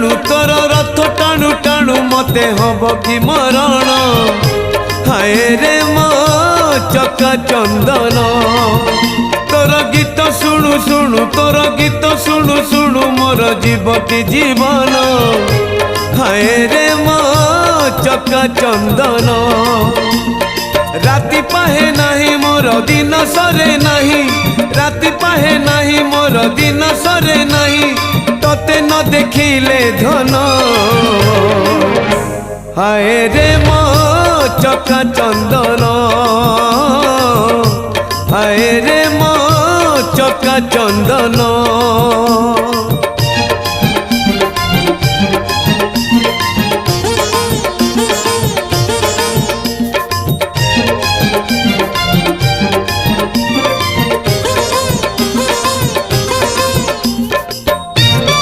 टाणु तोर रथ टाणु टाणु मते हब कि मरण हाय रे मो चका चंदन तोर गीत शुणु शुणु तोर गीत शुणु शुणु मोर जीव कि जीवन हाय रे मो चका चंदन राति पाहे नहीं मोर दिन सरे नहीं राति पाहे नहीं मोर दिन सरे नहीं तोते न देखिले धन हाय रे मो चका चंदन हाय रे मो चका चंदन।